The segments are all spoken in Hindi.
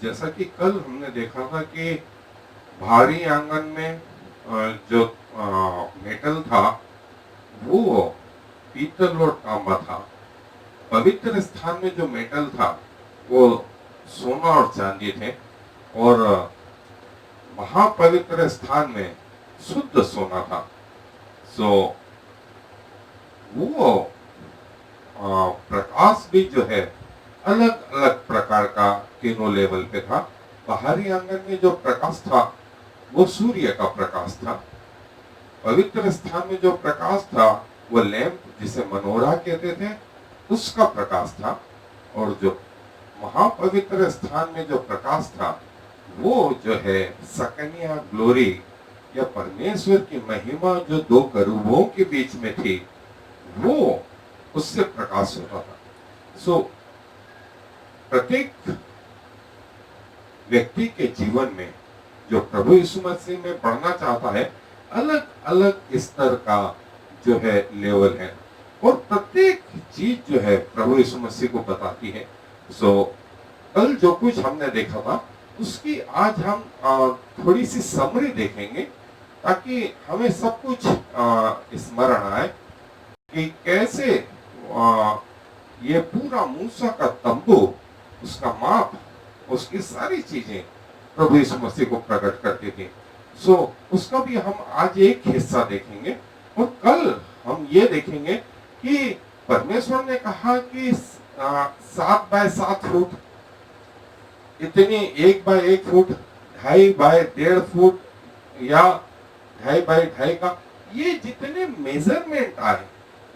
जैसा कि कल हमने देखा था कि भारी आंगन में जो मेटल था वो पीतल और तांबा था। पवित्र स्थान में जो मेटल था वो सोना और चांदी थे, और महापवित्र स्थान में शुद्ध सोना था। सो वो प्रकाश भी जो है अलग अलग प्रकार का तीनों लेवल पे था। बाहरी आंगन में जो प्रकाश था वो सूर्य का प्रकाश था। पवित्र स्थान में जो प्रकाश था वो लैंप, जिसे मनोरा कहते थे, उसका प्रकाश था। और जो महापवित्र स्थान में जो प्रकाश था वो जो है सकनिया ग्लोरी या परमेश्वर की महिमा जो दो करूबों के बीच में थी वो उससे प्रकाश होता था। सो प्रत्येक व्यक्ति के जीवन में जो प्रभु यीशु मसीह में बढ़ना चाहता है, अलग अलग स्तर का जो है लेवल है, और प्रत्येक चीज जो है प्रभु यीशु मसीह को बताती है। सो कल जो कुछ हमने देखा था उसकी आज हम थोड़ी सी समरी देखेंगे, ताकि हमें सब कुछ स्मरण आए कि कैसे ये पूरा मूसा का तंबू, उसका माप, उसकी सारी चीजें प्रभु यीशु मसीह को प्रकट करती थी। सो उसका भी हम आज एक हिस्सा देखेंगे, और कल हम ये देखेंगे कि परमेश्वर ने कहा कि 7 बाय 7 फुट, इतनी 1 बाय 1 फुट, 2.5 बाय 1.5 फुट या 2.5 बाय 2.5 का, ये जितने मेजरमेंट आए,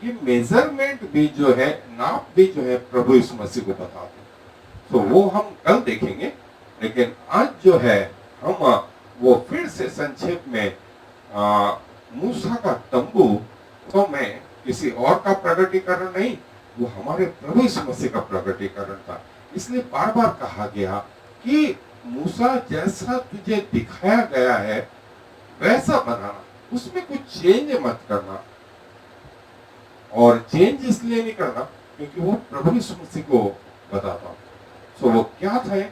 ये मेजरमेंट भी जो है, नाप भी जो है प्रभु यीशु मसीह को बताते हैं। तो वो हम कल देखेंगे, लेकिन आज जो है हम वो फिर से संक्षेप में मूसा का तंबू, तो मैं किसी और का प्रकटीकरण नहीं, वो हमारे प्रभु यीशु मसीह का प्रकटीकरण था। इसलिए बार बार कहा गया कि मूसा जैसा तुझे दिखाया गया है वैसा बनाना, उसमें कुछ चेंज मत करना। और चेंज इसलिए नहीं करना क्योंकि वो प्रभु यीशु मसीह को बताता। सो वो क्या था,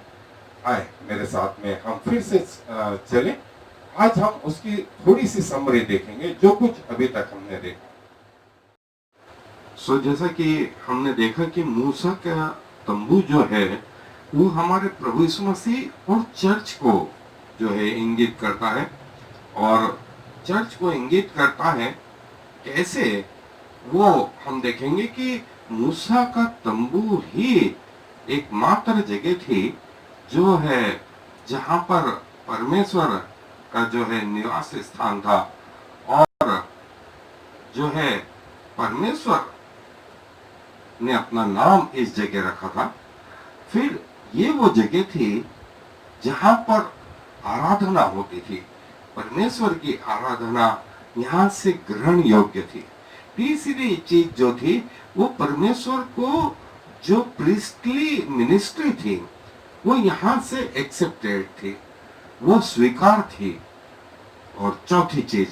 आए मेरे साथ में हम फिर से चलें। आज हम उसकी थोड़ी सी समरी देखेंगे जो कुछ अभी तक हमने देखा। सो जैसा कि हमने देखा कि मूसा का तंबू जो है वो हमारे प्रभु यीशु मसीह और चर्च को जो है इंगित करता है। और चर्च को इंगित करता है कैसे, वो हम देखेंगे कि मूसा का तंबू ही एकमात्र जगह थी जो है जहां पर परमेश्वर का जो है निवास स्थान था, और जो है परमेश्वर ने अपना नाम इस जगह रखा था। फिर ये वो जगह थी जहां पर आराधना होती थी, परमेश्वर की आराधना यहाँ से ग्रहण योग्य थी। तीसरी चीज जो थी वो परमेश्वर को जो प्रीस्टली मिनिस्ट्री थी वो यहाँ से एक्सेप्टेड थी, वो स्वीकार थी। और चौथी चीज,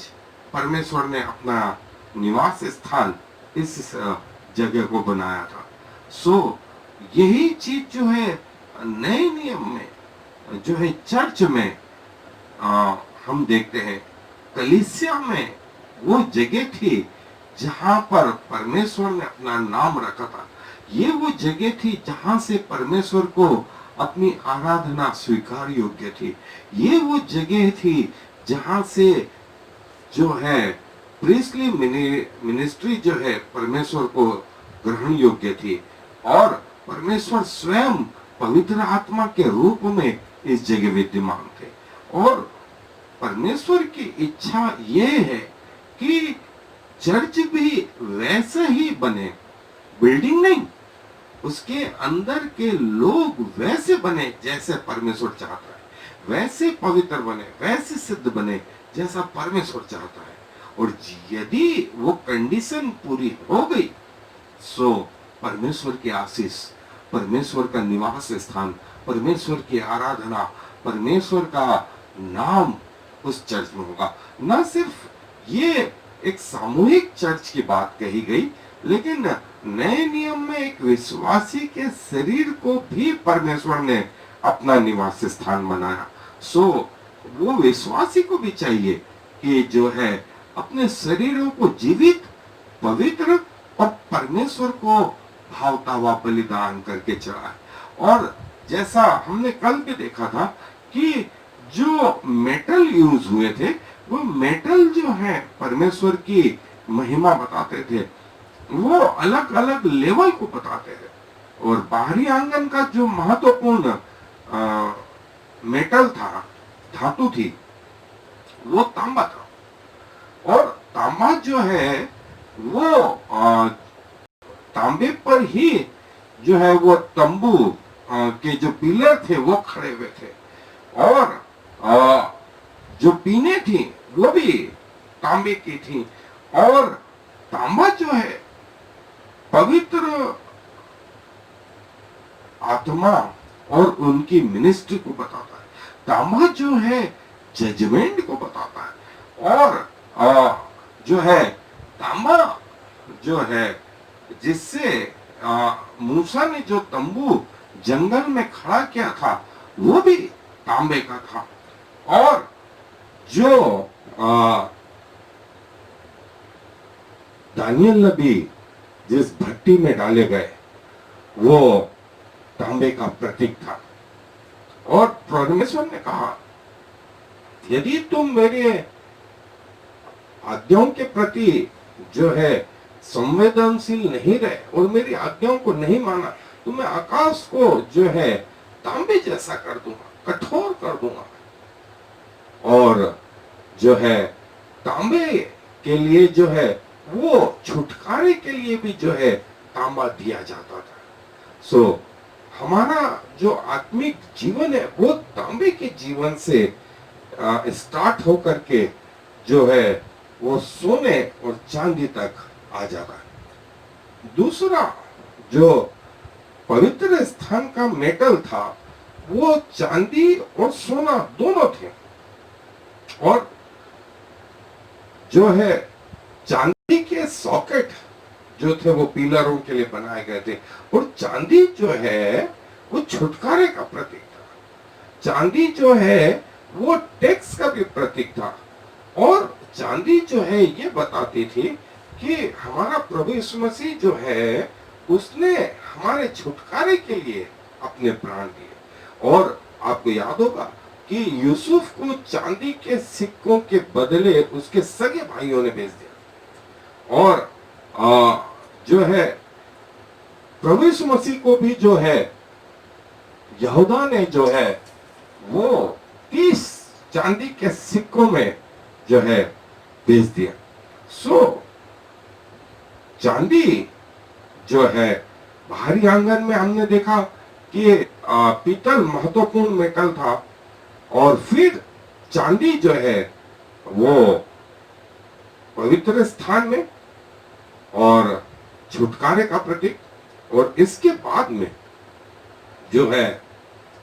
परमेश्वर ने अपना निवास स्थान इस जगह को बनाया था। सो यही चीज जो है नए नियम में जो है चर्च में हम देखते हैं, कलीसिया में वो जगह थी जहां पर परमेश्वर ने अपना नाम रखा था। ये वो जगह थी जहां से परमेश्वर को अपनी आराधना स्वीकार योग्य थी। ये वो जगह थी जहां से जो है प्रीस्टली मिनिस्ट्री जो है परमेश्वर को ग्रहण योग्य थी, और परमेश्वर स्वयं पवित्र आत्मा के रूप में इस जगह विद्यमान थे। और परमेश्वर की इच्छा ये है कि चर्च भी वैसे ही बने, बिल्डिंग नहीं, उसके अंदर के लोग वैसे बने जैसे परमेश्वर चाहता है, वैसे पवित्र बने, वैसे सिद्ध बने जैसा परमेश्वर चाहता है। और यदि वो कंडीशन पूरी हो गई, सो परमेश्वर की आशीष, परमेश्वर का निवास स्थान, परमेश्वर की आराधना, परमेश्वर का नाम उस चर्च में होगा। न सिर्फ ये एक सामूहिक चर्च की बात कही गई, लेकिन नए नियम में एक विश्वासी के शरीर को भी परमेश्वर ने अपना निवास स्थान बनाया। सो वो विश्वासी को भी चाहिए कि जो है अपने शरीरों को जीवित, पवित्र और परमेश्वर को भावता हुआ बलिदान करके चढ़ाए। और जैसा हमने कल भी देखा था कि जो मेटल यूज हुए थे, वो मेटल जो है परमेश्वर की महिमा बताते थे, वो अलग अलग लेवल को बताते थे। और बाहरी आंगन का जो महत्वपूर्ण मेटल था, धातु थी, वो तांबा था। और तांबा जो है वो तांबे पर ही जो है वो तंबू के जो पिलर थे वो खड़े हुए थे। और जो पीने थी वो भी तांबे की थी। और तांबा जो है पवित्र आत्मा और उनकी मिनिस्ट्री को बताता है। तांबा जो है जजमेंट को बताता है। और जो है तांबा जो है जिससे मूसा ने जो तंबू जंगल में खड़ा किया था वो भी तांबे का था। और जो दानियल नबी जिस भट्टी में डाले गए वो तांबे का प्रतीक था। और परमेश्वर ने कहा, यदि तुम मेरे आज्ञाओं के प्रति जो है संवेदनशील नहीं रहे और मेरी आज्ञाओं को नहीं माना, तो मैं आकाश को जो है तांबे जैसा कर दूंगा, कठोर कर दूंगा। और जो है तांबे के लिए जो है वो छुटकारे के लिए भी जो है तांबा दिया जाता था। सो हमारा जो आत्मिक जीवन है वो तांबे के जीवन से स्टार्ट होकर के जो है वो सोने और चांदी तक आ जाता है। दूसरा जो पवित्र स्थान का मेटल था वो चांदी और सोना दोनों थे। और जो है चांदी के सॉकेट जो थे वो पिलरों के लिए बनाए गए थे। और चांदी जो है वो छुटकारे का प्रतीक था। चांदी जो है वो टैक्स का भी प्रतीक था। और चांदी जो है ये बताती थी कि हमारा प्रभु यीशु मसीह जो है उसने हमारे छुटकारे के लिए अपने प्राण दिए। और आपको याद होगा कि यूसुफ को चांदी के सिक्कों के बदले उसके सगे भाइयों ने भेज दिया। और जो है प्रभु यीशु मसीह को भी जो है यहूदा ने जो है वो 30 चांदी के सिक्कों में जो है भेज दिया। सो चांदी जो है बाहरी आंगन में हमने देखा कि पीतल महत्वपूर्ण मेटल था। और फिर चांदी जो है वो पवित्र स्थान में और छुटकारे का प्रतीक। और इसके बाद में जो है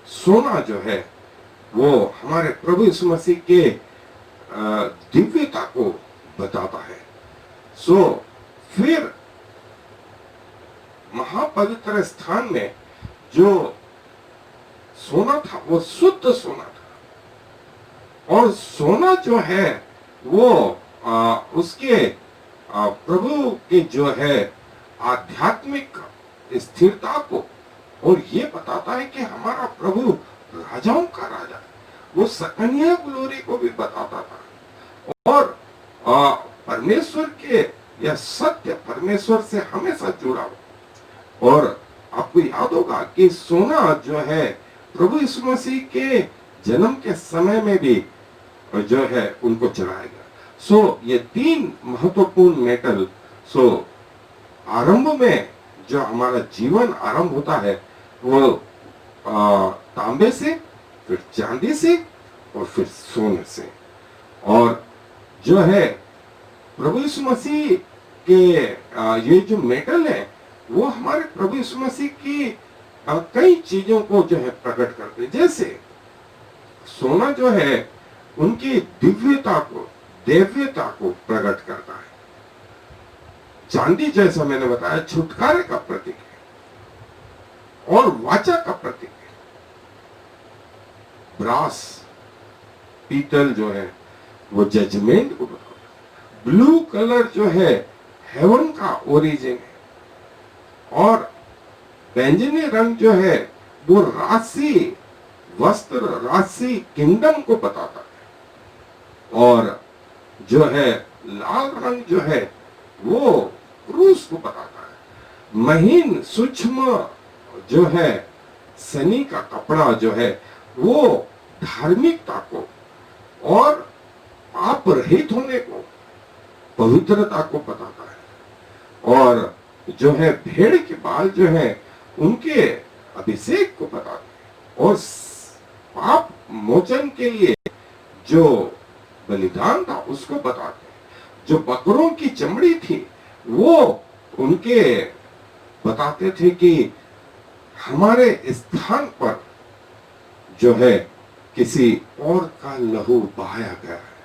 सोना जो है वो हमारे प्रभु यीशु मसीह के दिव्यता को बताता है। सो फिर महापवित्र स्थान में जो सोना था वो शुद्ध सोना था। और सोना जो है वो उसके प्रभु के जो है आध्यात्मिक स्थिरता को और ये बताता है कि हमारा प्रभु राजाओं का राजा, वो सकनिया ग्लोरी को भी बताता था। और परमेश्वर के यह सत्य परमेश्वर से हमेशा जुड़ा हो। और आपको याद होगा कि सोना जो है प्रभु यीशु मसीह के जन्म के समय में भी जो है उनको चढ़ाया गया। सो ये 3 महत्वपूर्ण मेटल। सो आरंभ में जो हमारा जीवन आरंभ होता है वो तांबे से, फिर चांदी से और फिर सोने से। और जो है प्रभु यीशु मसीह के ये जो मेटल है वो हमारे प्रभु यीशु मसीह की कई चीजों को जो है प्रकट करते हैं। जैसे सोना जो है उनकी दिव्यता को, दैव्यता को प्रकट करता है। चांदी जैसा मैंने बताया छुटकारे का प्रतीक है और वाचा का प्रतीक है। ब्रास, पीतल जो है वो जजमेंट को बताता है। ब्लू कलर जो है हेवन का ओरिजिन है। और बैंगनी रंग जो है वो राशि, वस्त्र राशि, किंगडम को बताता है। और जो है लाल रंग जो है वो क्रूस को बताता है। महीन सूक्ष्म जो है सनी का कपड़ा जो है वो धार्मिकता को और पाप रहित होने को, पवित्रता को बताता है। और जो है भेड़ के बाल जो है उनके अभिषेक को बताते हैं। और पाप मोचन के लिए जो बलिदान था उसको बताते हैं। जो बकरों की चमड़ी थी वो उनके बताते थे कि हमारे स्थान पर जो है किसी और का लहू बहाया गया है।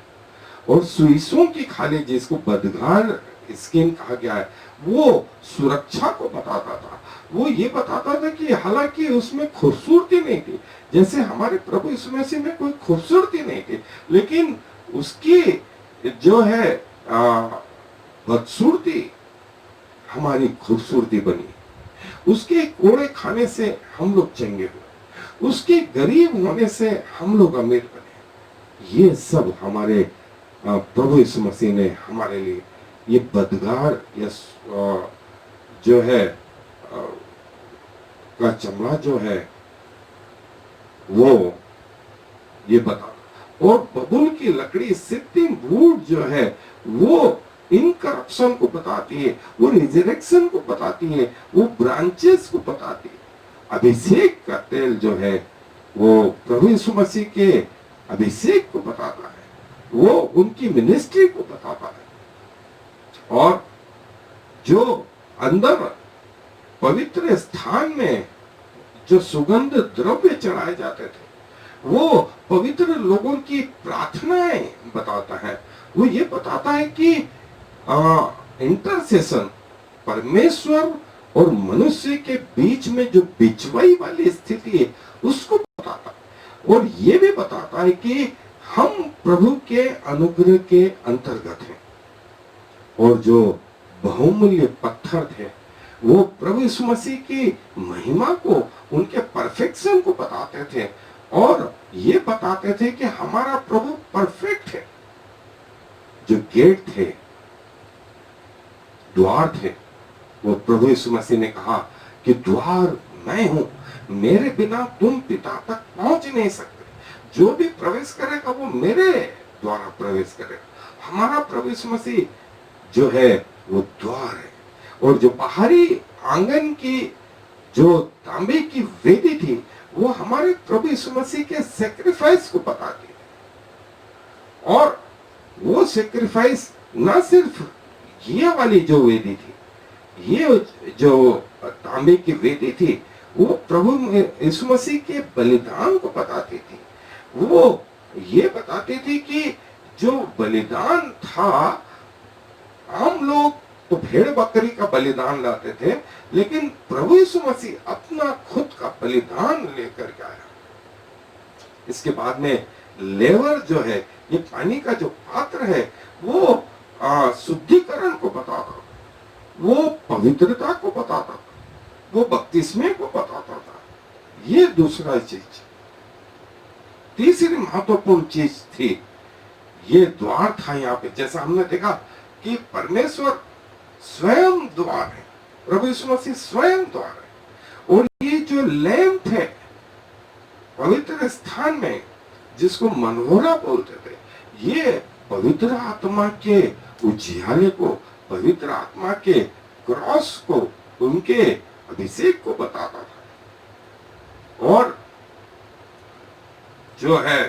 और सुइसों की खाली, जिसको बदगार स्किन कहा गया है, वो सुरक्षा को बताता था। वो ये बताता था कि हालांकि उसमें खूबसूरती नहीं थी, जैसे हमारे प्रभु यीशु मसीह में कोई खूबसूरती नहीं थी, लेकिन उसकी जो है बदसूरती हमारी खूबसूरती बनी। उसके कोड़े खाने से हम लोग चंगे हुए, उसके गरीब होने से हम लोग अमीर बने। ये सब हमारे प्रभु यीशु मसीह ने हमारे लिए ये बदगार या जो है का चमड़ा जो है वो ये बता। और बबुल की लकड़ी सिट्टिंग वुड जो है वो इनकरप्शन को बताती है, वो रिजरेक्शन को बताती है, वो ब्रांचेस को बताती है। अभिषेक का तेल जो है वो प्रभु यीशु मसीह के अभिषेक को बताता है, वो उनकी मिनिस्ट्री को बताता है। और जो अंदर पवित्र स्थान में जो सुगंध द्रव्य चढ़ाए जाते थे वो पवित्र लोगों की प्रार्थनाएं बताता है। वो ये बताता है कि इंटरसेशन, परमेश्वर और मनुष्य के बीच में जो बिचवाई वाली स्थिति है उसको बताता है। और ये भी बताता है कि हम प्रभु के अनुग्रह के अंतर्गत हैं। और जो बहुमूल्य पत्थर थे वो प्रभु यीशु मसीह की महिमा को, उनके परफेक्शन को बताते थे। और ये बताते थे कि हमारा प्रभु परफेक्ट है। जो गेट थे, द्वार थे, वो प्रभु यीशु मसीह ने कहा कि द्वार मैं हूं, मेरे बिना तुम पिता तक पहुंच नहीं सकते। जो भी प्रवेश करेगा वो मेरे द्वारा प्रवेश करेगा। हमारा प्रभु यीशु मसीह जो है वो द्वार है। और जो बाहरी आंगन की जो तांबे की वेदी थी वो हमारे प्रभु यीशु मसीह के सेक्रीफाइस को बताती है। और वो सेक्रीफाइस ना सिर्फ ये वाली जो वेदी थी, ये जो तांबे की वेदी थी वो प्रभु यीशु मसीह के बलिदान को बताती थी। वो ये बताती थी कि जो बलिदान था, आम लोग तो भेड़ बकरी का बलिदान लाते थे, लेकिन प्रभु यीशु मसीह अपना खुद का बलिदान लेकर के आया। इसके बाद में लेवर जो है, ये पानी का जो पात्र है, वो शुद्धिकरण को बताता था, वो पवित्रता को बताता था, वो बपतिस्मे को बताता था। ये दूसरा चीज। तीसरी महत्वपूर्ण चीज थी, ये द्वार था। यहाँ पे जैसा हमने देखा कि परमेश्वर स्वयं द्वार है, प्रभु यीशु मसीह स्वयं द्वार है। और ये जो लैंप है पवित्र स्थान में, जिसको मनोहरा बोलते थे, ये पवित्र आत्मा के उजियाले को, पवित्र आत्मा के क्रॉस को, उनके अभिषेक को बताता था। और जो है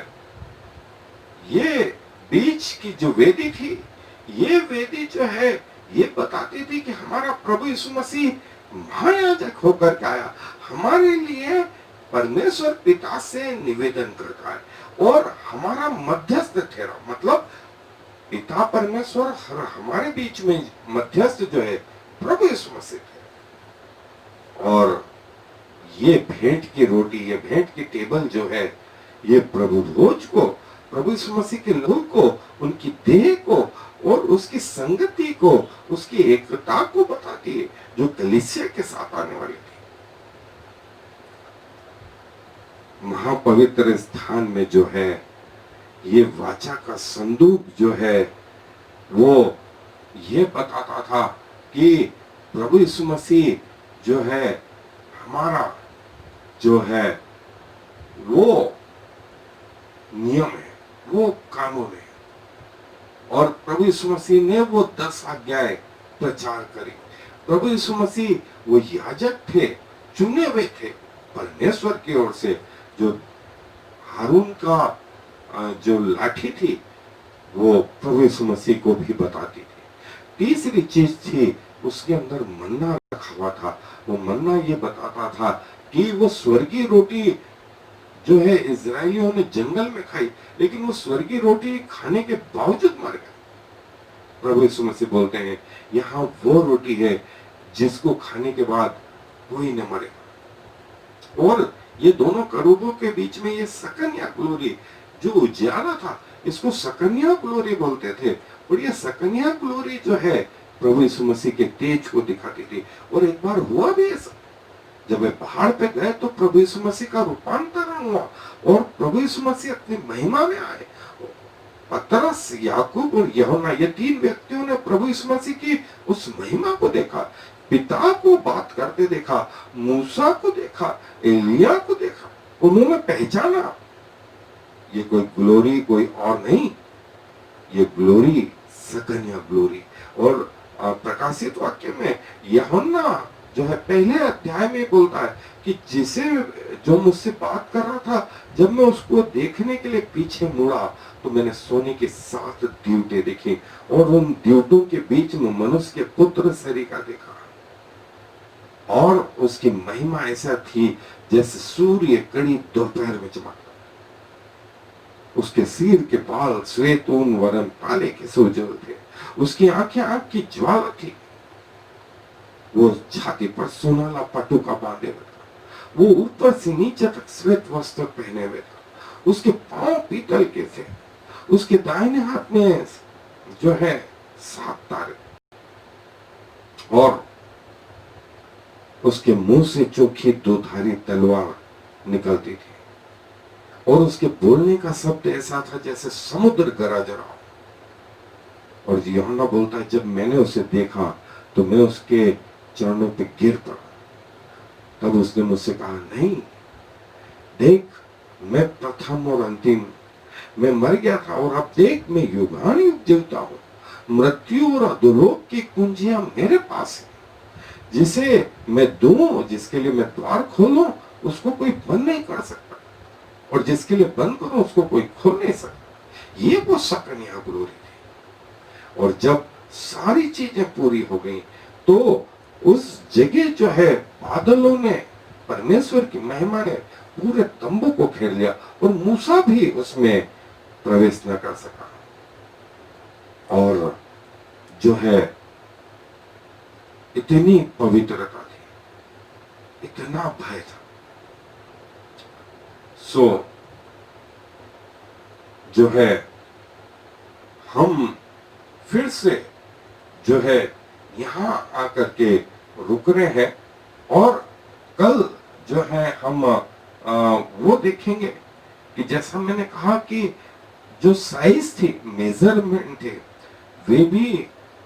ये बीच की जो वेदी थी, ये वेदी जो है ये बताती थी कि हमारा प्रभु यीशु मसीह महायाजक होकर के आया, हमारे लिए परमेश्वर पिता से निवेदन करता है और हमारा मध्यस्थ ठहरा। मतलब पिता परमेश्वर और हमारे बीच में मध्यस्थ जो है प्रभु यीशु मसीह है। और ये भेंट की रोटी, ये भेंट की टेबल जो है, ये प्रभु भोज को, प्रभु यीशु मसीह के लहू को, उनकी देह को और उसकी संगति को, उसकी एकता को बताती है जो कलीसिया के साथ आने वाली थी। महापवित्र स्थान में जो है ये वाचा का संदूक जो है वो ये बताता था कि प्रभु यीशु मसीह जो है हमारा जो है वो नियम है, वो कानून है। और प्रभु यीशु मसीह ने वो 10 आज्ञाएं प्रचार करी। प्रभु यीशु मसीह वो याजक थे, चुने हुए थे परमेश्वर की ओर से, जो हारून का जो लाठी थी वो प्रभु यीशु मसीह को भी बताती थी। तीसरी चीज थी उसके अंदर मन्ना रखा हुआ था। वो मन्ना ये बताता था कि वो स्वर्गीय रोटी जो है इजरायलियों ने जंगल में खाई, लेकिन वो स्वर्गीय रोटी खाने के बावजूद मर गए। प्रभु यीशु मसीह बोलते हैं यहाँ वो रोटी है जिसको खाने के बाद कोई न मरेगा। और ये दोनों करूबों के बीच में ये सकन्या ग्लोरी जो उजियारा था, इसको सकन्या ग्लोरी बोलते थे। और ये सकन्या ग्लोरी जो है प्रभु यीशु मसीह के तेज को दिखाती थी। और एक बार हुआ भी ऐसा, जब वे पहाड़ पे गए तो प्रभु यीशु मसीह का रूपांतरण हुआ और प्रभु यीशु मसीह अपनी महिमा में आए। पतरस, याकूब और यूहन्ना, ये 3 व्यक्तियों ने प्रभु यीशु मसीह की उस महिमा को देखा, पिता को बात करते देखा, मूसा को देखा, एलिया को देखा, उन्होंने पहचाना ये कोई ग्लोरी कोई और नहीं, ये ग्लोरी सकन्या ग्लोरी। और प्रकाशित वाक्य में यूहन्ना जो है पहले अध्याय में बोलता है कि जिसे जो मुझसे बात कर रहा था, जब मैं उसको देखने के लिए पीछे मुड़ा तो मैंने सोने के 7 दीवटे देखे और उन दीवटों के बीच में मनुष्य के पुत्र सरीखा देखा। और उसकी महिमा ऐसा थी जैसे सूर्य कड़ी दोपहर में चमकता। उसके सिर के बाल श्वेत ऊन वरन काले के से उज्ज्वल थे। उसकी आंखें आग की ज्वाला थी। वो छाती पर सोनाला पटुका बांधे हुए था। वो ऊपर से नीचे तक श्वेत वस्त्र पहने हुए था। उसके पांव पीतल के थे। उसके दाहिने हाथ में जो है 7 तारे और उसके मुंह से चोखी 2-धारी तलवार निकलती थी। और उसके बोलने का शब्द ऐसा था जैसे समुद्र गरज रहा हो। और यूहन्ना बोलता है जब मैंने उसे देखा तो मैं उसके चरणों पे गिर पड़ा। तब उसने मुझसे कहा, नहीं देख, मैं प्रथम और अंतिम, मैं मर गया था और अब देख मैं युगानुयुग जीवता हूं। मृत्यु और अधोलोक की कुंजियां मेरे पास है। जिसे मैं दूं, जिसके लिए मैं द्वार खोलूं, उसको कोई बंद नहीं कर सकता, और जिसके लिए बंद करूं उसको कोई खोल नहीं सकता। ये वो सकन्या ग्लोरी थी। और जब सारी चीजें पूरी हो गई तो उस जगह जो है बादलों ने, परमेश्वर की महिमा ने पूरे तंबू को घेर लिया और मूसा भी उसमें प्रवेश न कर सका। और जो है इतनी पवित्रता थी, इतना भय था। सो जो है हम फिर से जो है यहां आकर के रुक रहे हैं और कल जो है हम वो देखेंगे कि जैसा मैंने कहा कि जो साइज थी, मेजरमेंट थे, वे भी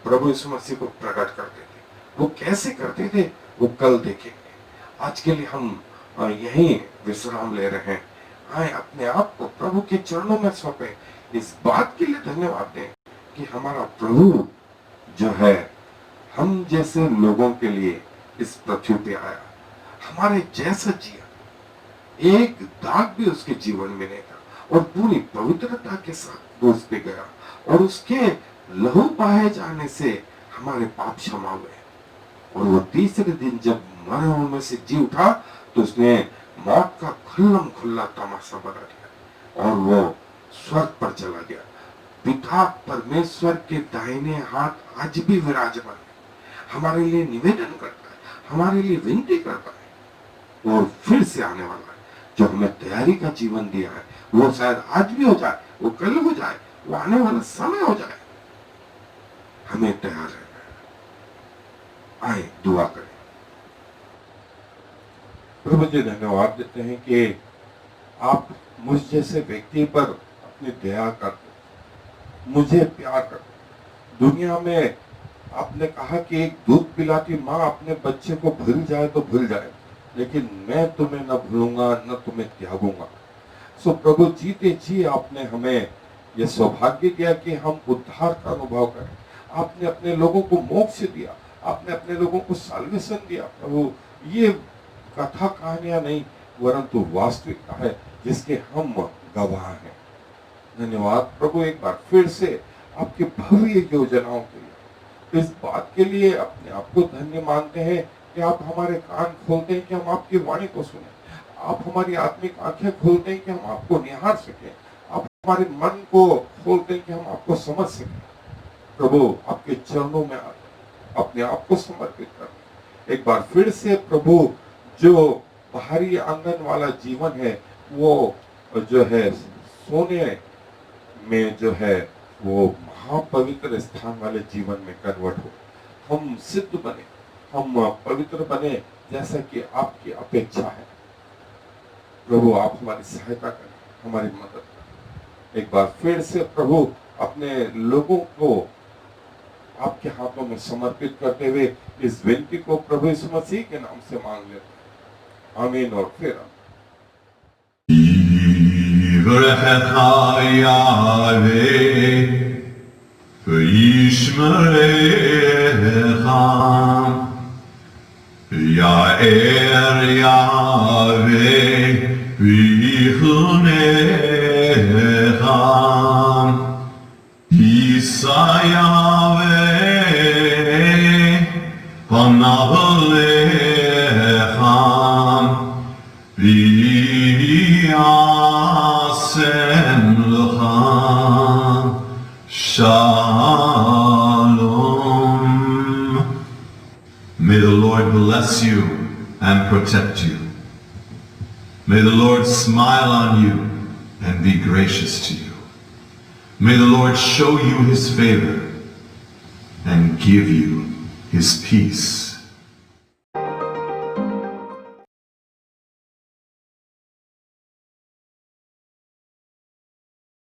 प्रभु यीशु मसीह को प्रकट करते थे। वो कैसे करते थे वो कल देखेंगे। आज के लिए हम यहीं विश्राम ले रहे हैं। आए अपने आप को प्रभु के चरणों में सौंपे। इस बात के लिए धन्यवाद दें कि हमारा प्रभु जो है हम जैसे लोगों के लिए इस पृथ्वी पे आया, हमारे जैसा जिया, एक दाग भी उसके जीवन में नहीं था और पूरी पवित्रता के साथ वो उस पे गया और उसके लहू बहाए जाने से हमारे पाप क्षमा हुए। और वो तीसरे दिन जब मरे हुओं में से जी उठा तो उसने मौत का खुल्लम खुल्ला तमाशा बना दिया और वो स्वर्ग पर चला गया। पिता परमेश्वर के दाहिने हाथ आज भी विराजमान है, हमारे लिए निवेदन करता है, हमारे लिए विनती करता है और फिर से आने वाला है। जो हमें तैयारी का जीवन दिया है, वो शायद आज भी हो जाए, वो कल हो जाए, वो आने वाला समय हो जाए। हमें तैयार रहना है। आए दुआ करें। प्रभु जी धन्यवाद देते हैं कि आप मुझ जैसे व्यक्ति पर अपनी दया करते, मुझे प्यार करते। दुनिया में आपने कहा कि एक दूध पिलाती माँ अपने बच्चे को भूल जाए तो भूल जाए, लेकिन मैं तुम्हें न भूलूंगा न तुम्हें त्यागूंगा। सो प्रभु जीते जी आपने हमें यह सौभाग्य दिया कि हम उद्धार का अनुभव करें। आपने अपने लोगों को मोक्ष दिया, आपने अपने लोगों को साल्वेशन दिया। प्रभु ये कथा कहानियां नहीं, परंतु वास्तविकता है जिसके हम गवाह हैं। धन्यवाद प्रभु एक बार फिर से आपके भव्य योजनाओं के लिए। इस बात के लिए अपने आप को धन्य मानते हैं कि आप हमारे कान खोलते हैं कि हम आपकी वाणी को सुने, आप हमारी आत्मिक आंखें खोलते हैं कि हम आपको निहार सकें, आप हमारे मन को खोलते हैं कि हम आपको समझ सकें। प्रभु आपके चरणों में आते अपने आप को समर्पित कर एक बार फिर से प्रभु जो बाहरी आंगन वाला जीवन है वो जो है सोने में जो है वो महापवित्र स्थान वाले जीवन में कन्वर्ट हो। हम सिद्ध बने, हम पवित्र बने जैसा कि आपकी अपेक्षा है। प्रभु आप हमारी सहायता करें, हमारी मदद करें। एक बार फिर से प्रभु अपने लोगों को आपके हाथों में समर्पित करते हुए इस विनती को प्रभु यीशु मसीह के नाम से मांग लेते हैं। आमीन और फिर May the Lord bless you and protect you. May the Lord smile on you and be gracious to you. May the Lord show you his favor and give you his peace.